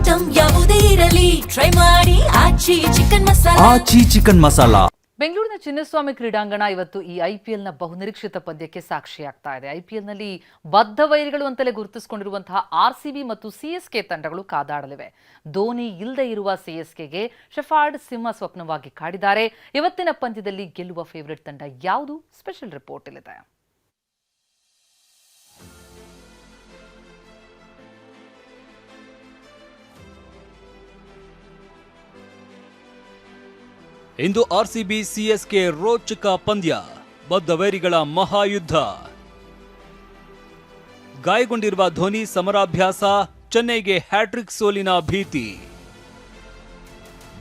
Item ಯಾವುದೇ ಇರಲಿ try ಮಾಡಿ ಆಚಿ ಚಿಕನ್ ಮಸಾಲಾ. ಆಚಿ ಚಿಕನ್ ಮಸಾಲಾ. ಬೆಂಗಳೂರಿನ ಚಿನ್ನಸ್ವಾಮಿ ಕ್ರೀಡಾಂಗಣ ಇವತ್ತು ಈ ಐಪಿಎಲ್ನ ಬಹುನಿರೀಕ್ಷಿತ ಪಂದ್ಯಕ್ಕೆ ಸಾಕ್ಷಿಯಾಗ್ತಾ ಇದೆ. ಐಪಿಎಲ್ನಲ್ಲಿ ಬದ್ಧ ವೈರಿಗಳು ಅಂತಲೇ ಗುರುತಿಸಿಕೊಂಡಿರುವಂತಹ ಆರ್ಸಿಬಿ ಮತ್ತು ಸಿಎಸ್ಕೆ ತಂಡಗಳು ಕಾದಾಡಲಿವೆ. ಧೋನಿ ಇಲ್ಲದೆ ಇರುವ ಸಿಎಸ್ಕೆಗೆ ಶೆಫಾರ್ಡ್ ಸಿಂಹ ಸ್ವಪ್ನವಾಗಿ ಕಾಡಿದ್ದಾರೆ. ಇವತ್ತಿನ ಪಂದ್ಯದಲ್ಲಿ ಗೆಲ್ಲುವ ಫೇವರಿಟ್ ತಂಡ ಯಾವುದು? ಸ್ಪೆಷಲ್ ರಿಪೋರ್ಟ್ ಇಲ್ಲಿದೆ. ಇಂದು ಆರ್ಸಿಬಿ ಸಿಎಸ್ಕೆ ರೋಚಕ ಪಂದ್ಯ, ಬದ್ಧ ವೈರಿಗಳ ಮಹಾಯುದ್ಧ. ಗಾಯಗೊಂಡಿರುವ ಧೋನಿ ಸಮರಾಭ್ಯಾಸ, ಚೆನ್ನೈಗೆ ಹ್ಯಾಟ್ರಿಕ್ ಸೋಲಿನ ಭೀತಿ.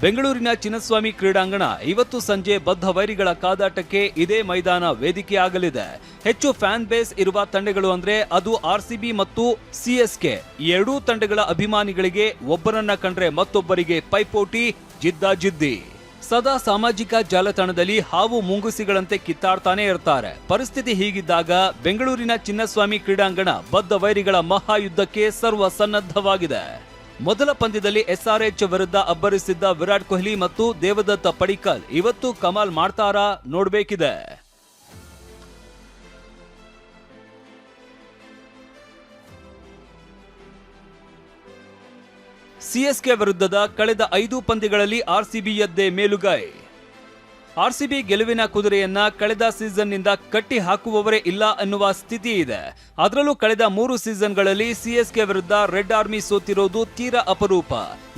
ಬೆಂಗಳೂರಿನ ಚಿನ್ನಸ್ವಾಮಿ ಕ್ರೀಡಾಂಗಣ ಇವತ್ತು ಸಂಜೆ ಬದ್ಧ ವೈರಿಗಳ ಕಾದಾಟಕ್ಕೆ ಇದೇ ಮೈದಾನ ವೇದಿಕೆಯಾಗಲಿದೆ. ಹೆಚ್ಚು ಫ್ಯಾನ್ ಬೇಸ್ ಇರುವ ತಂಡಗಳು ಅಂದ್ರೆ ಅದು ಆರ್ಸಿಬಿ ಮತ್ತು ಸಿಎಸ್ಕೆ. ಈ ಎರಡೂ ತಂಡಗಳ ಅಭಿಮಾನಿಗಳಿಗೆ ಒಬ್ಬರನ್ನ ಕಂಡ್ರೆ ಮತ್ತೊಬ್ಬರಿಗೆ ಪೈಪೋಟಿ, ಜಿದ್ದಾಜಿದ್ದಿ. ಸದಾ ಸಾಮಾಜಿಕ ಜಾಲತಾಣದಲ್ಲಿ ಹಾವು ಮುಂಗುಸಿಗಳಂತೆ ಕಿತ್ತಾಡ್ತಾನೆ ಇರ್ತಾರೆ. ಪರಿಸ್ಥಿತಿ ಹೀಗಿದ್ದಾಗ ಬೆಂಗಳೂರಿನ ಚಿನ್ನಸ್ವಾಮಿ ಕ್ರೀಡಾಂಗಣ ಬದ್ಧ ವೈರಿಗಳ ಮಹಾಯುದ್ಧಕ್ಕೆ ಸರ್ವ ಸನ್ನದ್ಧವಾಗಿದೆ. ಮೊದಲ ಪಂದ್ಯದಲ್ಲಿ ಎಸ್ಆರ್ಎಚ್ ವಿರುದ್ಧ ಅಬ್ಬರಿಸಿದ್ದ ವಿರಾಟ್ ಕೊಹ್ಲಿ ಮತ್ತು ದೇವದತ್ತ ಪಡಿಕ್ಕಲ್ ಇವತ್ತು ಕಮಾಲ್ ಮಾಡ್ತಾರಾ ನೋಡ್ಬೇಕಿದೆ. ಸಿಎಸ್ಕೆ ವಿರುದ್ಧದ ಕಳೆದ 5 ಪಂದ್ಯಗಳಲ್ಲಿ ಆರ್ಸಿಬಿಯದ್ದೇ ಮೇಲುಗೈ. ಆರ್ಸಿಬಿ ಗೆಲುವಿನ ಕುದುರೆಯನ್ನ ಕಳೆದ ಸೀಸನ್ನಿಂದ ಕಟ್ಟಿ ಹಾಕುವವರೇ ಇಲ್ಲ ಅನ್ನುವ ಸ್ಥಿತಿ ಇದೆ. ಅದರಲ್ಲೂ ಕಳೆದ 3 ಸೀಸನ್ಗಳಲ್ಲಿ ಸಿಎಸ್ಕೆ ವಿರುದ್ಧ ರೆಡ್ ಆರ್ಮಿ ಸೋತಿರೋದು ತೀರಾ ಅಪರೂಪ.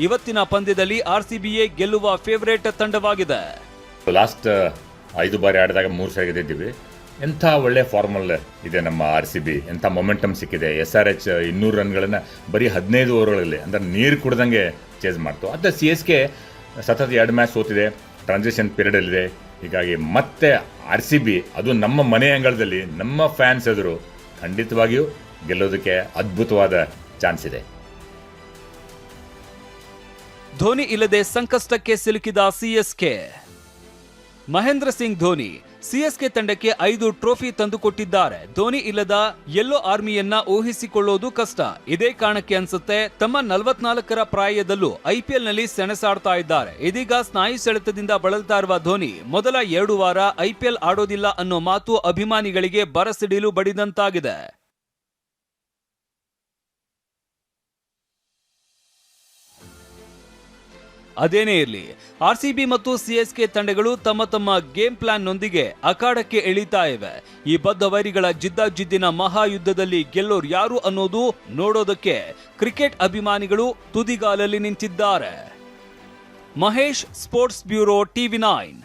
ಇವತ್ತಿನ ಪಂದ್ಯದಲ್ಲಿ ಆರ್ಸಿಬಿಯೇ ಗೆಲ್ಲುವ ಫೇವರೇಟ್ ತಂಡವಾಗಿದೆ. ಲಾಸ್ಟ್ 5 ಬಾರಿ ಆಡಿದಾಗ 3 ಸರಿ ಗೆದ್ದಿದ್ದೀವಿ. ಎಂಥ ಒಳ್ಳೆ ಫಾರ್ಮಲ್ ಇದೆ ನಮ್ಮ RCB, ಎಂಥ ಮೊಮೆಂಟಮ್ ಸಿಕ್ಕಿದೆ. SRH 200 ರನ್ಗಳನ್ನು ಬರೀ 15 ಓವರ್ಗಳಲ್ಲಿ ಅಂದರೆ ನೀರು ಕುಡ್ದಂಗೆ ಚೇಸ್ ಮಾಡ್ತು. ಆದರೆ CSK ಸತತ 2 ಮ್ಯಾಚ್ ಸೋತಿದೆ, ಟ್ರಾನ್ಸಿಷನ್ ಪೀರಿಯಡಲ್ಲಿದೆ. ಹೀಗಾಗಿ ಮತ್ತೆ RCB ಅದು ನಮ್ಮ ಮನೆ ಅಂಗಳದಲ್ಲಿ ನಮ್ಮ ಫ್ಯಾನ್ಸ್ ಎದುರು ಖಂಡಿತವಾಗಿಯೂ ಗೆಲ್ಲೋದಕ್ಕೆ ಅದ್ಭುತವಾದ ಚಾನ್ಸ್ ಇದೆ. ಧೋನಿ ಇಲ್ಲದೆ ಸಂಕಷ್ಟಕ್ಕೆ ಸಿಲುಕಿದ ಸಿಎಸ್ಕೆ. ಮಹೇಂದ್ರ ಸಿಂಗ್ ಧೋನಿ ಸಿಎಸ್ಕೆ ತಂಡಕ್ಕೆ 5 ಟ್ರೋಫಿ ತಂದುಕೊಟ್ಟಿದ್ದಾರೆ. ಧೋನಿ ಇಲ್ಲದ ಯೆಲ್ಲೋ ಆರ್ಮಿಯನ್ನ ಊಹಿಸಿಕೊಳ್ಳೋದು ಕಷ್ಟ. ಇದೇ ಕಾರಣಕ್ಕೆ ಅನ್ಸುತ್ತೆ ತಮ್ಮ 44ರ ಪ್ರಾಯದಲ್ಲೂ ಐಪಿಎಲ್ನಲ್ಲಿ ಸೆಣಸಾಡ್ತಾ ಇದ್ದಾರೆ. ಇದೀಗ ಸ್ನಾಯು ಸೆಳೆತದಿಂದ ಬಳಲ್ತಾ ಇರುವ ಧೋನಿ ಮೊದಲ 2 ವಾರ ಐಪಿಎಲ್ ಆಡೋದಿಲ್ಲ ಅನ್ನೋ ಮಾತು ಅಭಿಮಾನಿಗಳಿಗೆ ಬರಸಿಡಿಲು ಬಡಿದಂತಾಗಿದೆ. ಅದೇನೇ ಇರಲಿ, ಆರ್ಸಿಬಿ ಮತ್ತು ಸಿಎಸ್ಕೆ ತಂಡಗಳು ತಮ್ಮ ತಮ್ಮ ಗೇಮ್ ಪ್ಲಾನ್ನೊಂದಿಗೆ ಅಖಾಡಕ್ಕೆ ಇಳಿತಾ ಇವೆ. ಈ ಬದ್ಧ ವೈರಿಗಳ ಜಿದ್ದಾಜಿದ್ದಿನ ಮಹಾಯುದ್ಧದಲ್ಲಿ ಗೆಲ್ಲೋರು ಯಾರು ಅನ್ನೋದು ನೋಡೋದಕ್ಕೆ ಕ್ರಿಕೆಟ್ ಅಭಿಮಾನಿಗಳು ತುದಿಗಾಲಲ್ಲಿ ನಿಂತಿದ್ದಾರೆ. Mahesh, sports bureau, TV9.